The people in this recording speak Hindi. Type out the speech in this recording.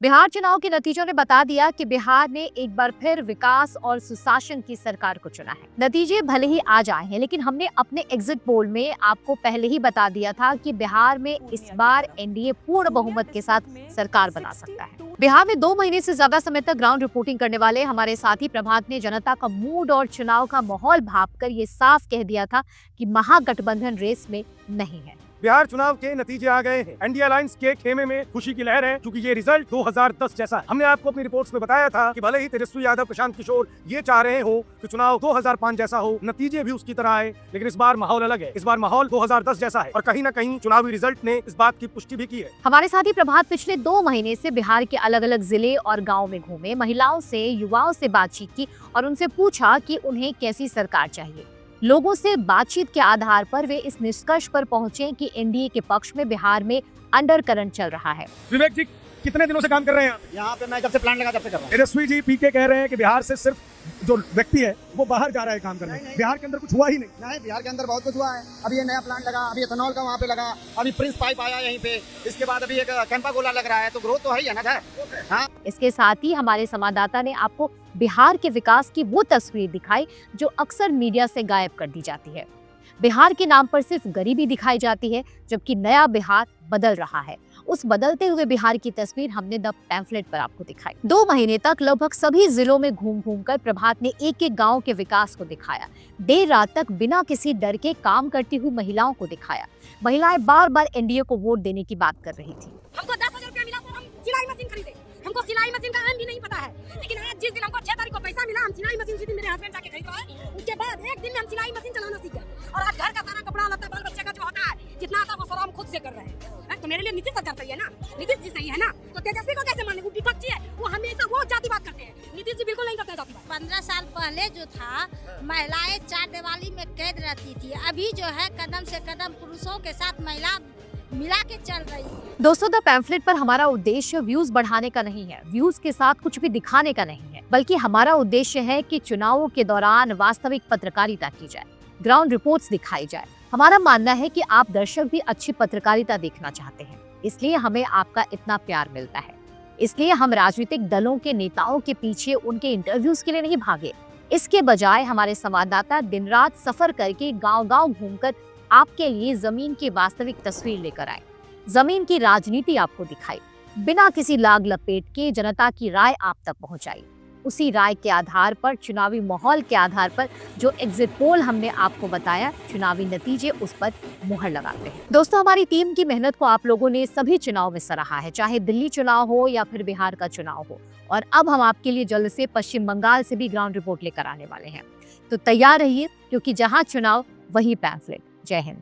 बिहार चुनाव के नतीजों ने बता दिया कि बिहार ने एक बार फिर विकास और सुशासन की सरकार को चुना है। नतीजे भले ही आ जाए हैं, लेकिन हमने अपने एग्जिट पोल में आपको पहले ही बता दिया था कि बिहार में इस बार एनडीए पूर्ण बहुमत के साथ सरकार बना सकता है। बिहार में 2 महीने से ज्यादा समय तक ग्राउंड रिपोर्टिंग करने वाले हमारे साथी प्रभात ने जनता का मूड और चुनाव का माहौल भांपकर ये साफ कह दिया था कि महागठबंधन रेस में नहीं है। बिहार चुनाव के नतीजे आ गए हैं। एनडीए अलायंस के खेमे में खुशी की लहर है, क्योंकि ये रिजल्ट 2010 जैसा है। हमने आपको अपनी रिपोर्ट्स में बताया था कि भले ही तेजस्वी यादव, प्रशांत किशोर ये चाह रहे हो कि चुनाव 2005 जैसा हो, नतीजे भी उसकी तरह आए, लेकिन इस बार माहौल अलग है। इस बार माहौल 2010 जैसा है और कहीं न कहीं चुनावी रिजल्ट ने इस बात की पुष्टि भी की है। हमारे साथी प्रभात पिछले 2 महीने से बिहार के अलग अलग जिले और गाँव में घूमे, महिलाओं से, युवाओं से बातचीत की और उनसे पूछा कि उन्हें कैसी सरकार चाहिए। लोगों से बातचीत के आधार पर वे इस निष्कर्ष पर पहुंचे कि एनडीए के पक्ष में बिहार में अंडर करंट चल रहा है। विवेक जी कितने दिनों से काम कर रहे हैं यहाँ पे? मैं जब से प्लान लगा तब से कर रहा हूँ। तेजस्वी जी पीके कह रहे हैं कि बिहार से सिर्फ जो व्यक्ति है वो बाहर जा रहा है काम करने। बिहार के अंदर कुछ हुआ ही नहीं। बिहार के अंदर बहुत कुछ हुआ है। अभी ये नया प्लांट लगा, अभी एथेनॉल का वहाँ पे लगा, अभी प्रिंस पाइप आया यहीं पे, इसके बाद अभी एक कैंपा गोला लग रहा है, तो ग्रोथ तो है ही है ना। हाँ, इसके साथ ही हमारे संवाददाता ने आपको बिहार के विकास की वो तस्वीर दिखाई जो अक्सर मीडिया से गायब कर दी जाती है। बिहार के नाम पर सिर्फ गरीबी दिखाई जाती है, जबकि नया बिहार बदल रहा है। उस बदलते हुए बिहार की तस्वीर हमने द पैम्फलेट पर आपको दिखाई। 2 महीने तक लगभग सभी जिलों में घूम कर प्रभात ने एक एक गांव के विकास को दिखाया। देर रात तक बिना किसी डर के काम करती हुई महिलाओं को दिखाया। महिलाएं बार बार एनडीए को वोट देने की बात कर रही थी। हमको 10,000 रुपया मिला तो हम सिलाई मशीन खरीदे। हमको सिलाई मशीन का नाम भी नहीं पता है, लेकिन आज जिस दिन हमको 6 तारीख को पैसा मिला, हम सिलाई मशीन उसी दिन मेरे हस्बैंड जाके खरीद रहे। उसके बाद एक दिन में हम सिलाई मशीन चलाना सीख गए और आज घर का सारा कपड़ा लत्ता बाल बच्चे का जो होता है जितना आता है वो सारा हम खुद से कर रहे हैं। तो मेरे लिए नीतीश सरकार सही है ना, नीतीश जी सही है ना, तो तेजस्वी को कैसे माने? वो विपक्षी है, वो हमेशा वो जातिवाद करते हैं। नीतीश जी बिल्कुल नहीं करते जातिवाद। 15 साल पहले जो था महिलाएं चार दीवारी में कैद रहती थी, अभी जो है कदम से कदम पुरुषों के साथ महिला मिला के चल रही है। दोस्तों, द पैम्फलेट पर हमारा उद्देश्य व्यूज बढ़ाने का नहीं है, व्यूज के साथ कुछ भी दिखाने का नहीं है, बल्कि हमारा उद्देश्य है कि चुनावों के दौरान वास्तविक पत्रकारिता की जाए, ग्राउंड रिपोर्ट्स दिखाई जाए। हमारा मानना है कि आप दर्शक भी अच्छी पत्रकारिता देखना चाहते हैं, इसलिए हमें आपका इतना प्यार मिलता है। इसलिए हम राजनीतिक दलों के नेताओं के पीछे उनके इंटरव्यूज के लिए नहीं भागे। इसके बजाय हमारे संवाददाता दिन रात सफर करके गांव-गांव घूमकर आपके लिए जमीन की वास्तविक तस्वीर लेकर आए, जमीन की राजनीति आपको दिखाई, बिना किसी लाग लपेट के जनता की राय आप तक पहुंचाई। उसी राय के आधार पर, चुनावी माहौल के आधार पर जो एग्जिट पोल हमने आपको बताया, चुनावी नतीजे उस पर मुहर लगाते हैं। दोस्तों, हमारी टीम की मेहनत को आप लोगों ने सभी चुनाव में सराहा है, चाहे दिल्ली चुनाव हो या फिर बिहार का चुनाव हो। और अब हम आपके लिए जल्द से पश्चिम बंगाल से भी ग्राउंड रिपोर्ट लेकर आने वाले हैं, तो तैयार रहिए, क्योंकि जहां चुनाव वहीं पैम्फलेट। जय हिंद।